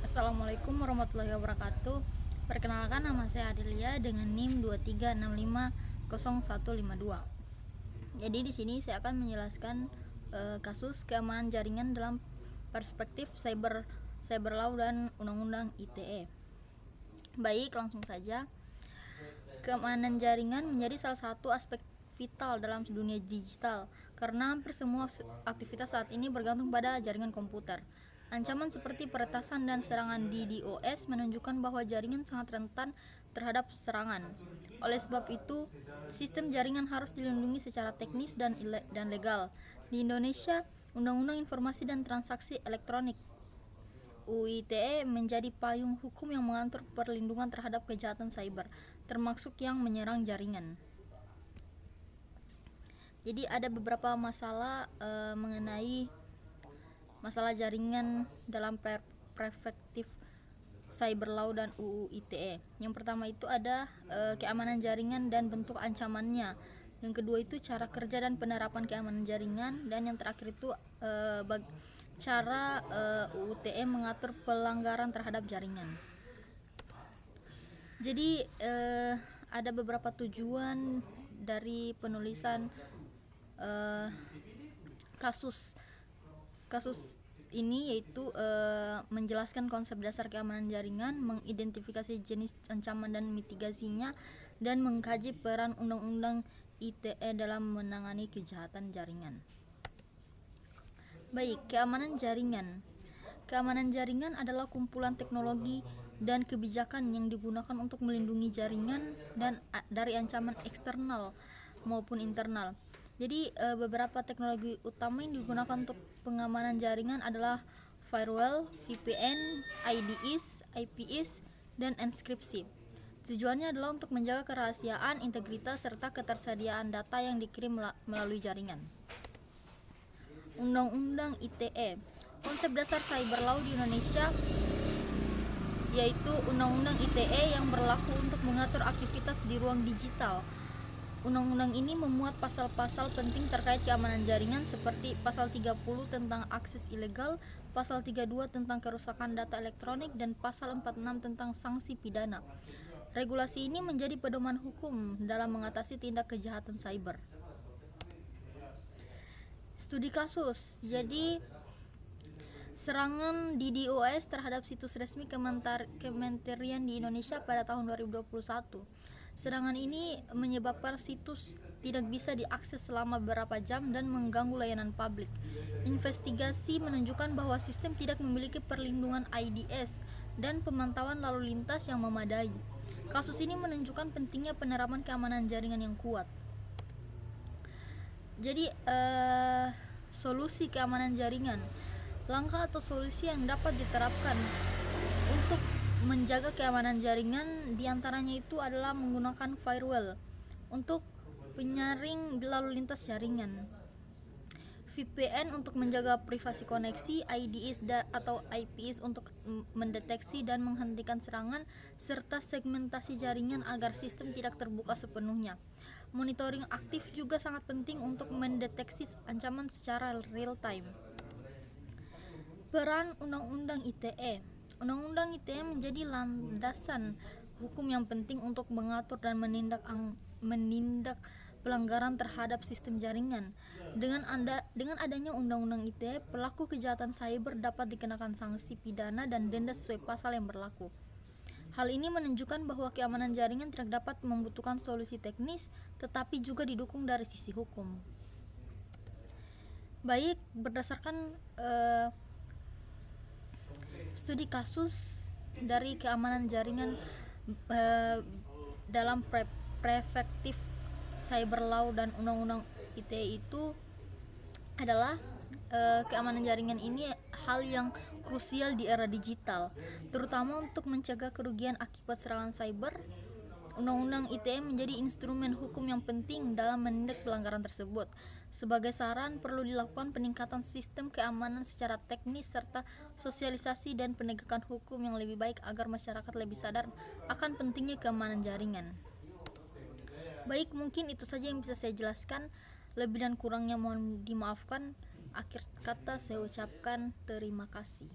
Assalamualaikum warahmatullahi wabarakatuh. Perkenalkan, nama saya Adelia dengan NIM 23650152. Jadi di sini saya akan menjelaskan kasus keamanan jaringan dalam perspektif cyber law dan undang-undang ITE. Baik, langsung saja. Keamanan jaringan menjadi salah satu aspek vital dalam dunia digital karena hampir semua aktivitas saat ini bergantung pada jaringan komputer. Ancaman seperti peretasan dan serangan DDoS menunjukkan bahwa jaringan sangat rentan terhadap serangan. Oleh sebab itu, sistem jaringan harus dilindungi secara teknis dan legal. Di Indonesia, Undang-Undang Informasi dan Transaksi Elektronik (UU ITE) menjadi payung hukum yang mengatur perlindungan terhadap kejahatan cyber, termasuk yang menyerang jaringan. Jadi ada beberapa masalah mengenai masalah jaringan dalam perspektif cyber law dan UU ITE. Yang pertama itu ada keamanan jaringan dan bentuk ancamannya. Yang kedua itu cara kerja dan penerapan keamanan jaringan, dan yang terakhir itu cara UU ITE mengatur pelanggaran terhadap jaringan. Jadi ada beberapa tujuan dari penulisan kasus ini, yaitu menjelaskan konsep dasar keamanan jaringan, mengidentifikasi jenis ancaman dan mitigasinya, dan mengkaji peran undang-undang ITE dalam menangani kejahatan jaringan. Baik, keamanan jaringan. Keamanan jaringan adalah kumpulan teknologi dan kebijakan yang digunakan untuk melindungi jaringan dan dari ancaman eksternal maupun internal. Jadi beberapa teknologi utama yang digunakan untuk pengamanan jaringan adalah firewall, VPN, IDS, IPS, dan enkripsi. Tujuannya adalah untuk menjaga kerahasiaan, integritas, serta ketersediaan data yang dikirim melalui jaringan. Undang-Undang ITE. Konsep dasar cyber law di Indonesia yaitu Undang-Undang ITE yang berlaku untuk mengatur aktivitas di ruang digital. Undang-undang ini memuat pasal-pasal penting terkait keamanan jaringan seperti pasal 30 tentang akses ilegal, pasal 32 tentang kerusakan data elektronik, dan pasal 46 tentang sanksi pidana. Regulasi ini menjadi pedoman hukum dalam mengatasi tindak kejahatan cyber. Studi kasus. Jadi serangan DDoS terhadap situs resmi Kementerian di Indonesia pada tahun 2021. Serangan ini menyebabkan situs tidak bisa diakses selama beberapa jam dan mengganggu layanan publik. Investigasi menunjukkan bahwa sistem tidak memiliki perlindungan IDS dan pemantauan lalu lintas yang memadai. Kasus ini menunjukkan pentingnya penerapan keamanan jaringan yang kuat. Jadi solusi keamanan jaringan. Langkah atau solusi yang dapat diterapkan untuk menjaga keamanan jaringan diantaranya itu adalah menggunakan firewall untuk penyaring lalu lintas jaringan, VPN untuk menjaga privasi koneksi, IDS atau IPS untuk mendeteksi dan menghentikan serangan, serta segmentasi jaringan agar sistem tidak terbuka sepenuhnya. Monitoring aktif juga sangat penting untuk mendeteksi ancaman secara real time. Peran Undang-Undang ITE. Undang-Undang ITE menjadi landasan hukum yang penting untuk mengatur dan menindak pelanggaran terhadap sistem jaringan. Dengan adanya Undang-Undang ITE, pelaku kejahatan cyber dapat dikenakan sanksi pidana dan denda sesuai pasal yang berlaku. Hal ini menunjukkan bahwa keamanan jaringan tidak dapat membutuhkan solusi teknis, tetapi juga didukung dari sisi hukum. Baik, berdasarkan studi kasus dari keamanan jaringan dalam perspektif cyber law dan undang-undang ITE itu adalah keamanan jaringan ini hal yang krusial di era digital, terutama untuk mencegah kerugian akibat serangan cyber. Undang-undang ITE menjadi instrumen hukum yang penting dalam menindak pelanggaran tersebut. Sebagai saran, perlu dilakukan peningkatan sistem keamanan secara teknis serta sosialisasi dan penegakan hukum yang lebih baik agar masyarakat lebih sadar akan pentingnya keamanan jaringan. Baik, mungkin itu saja yang bisa saya jelaskan. Lebih dan kurangnya mohon dimaafkan. Akhir kata saya ucapkan terima kasih.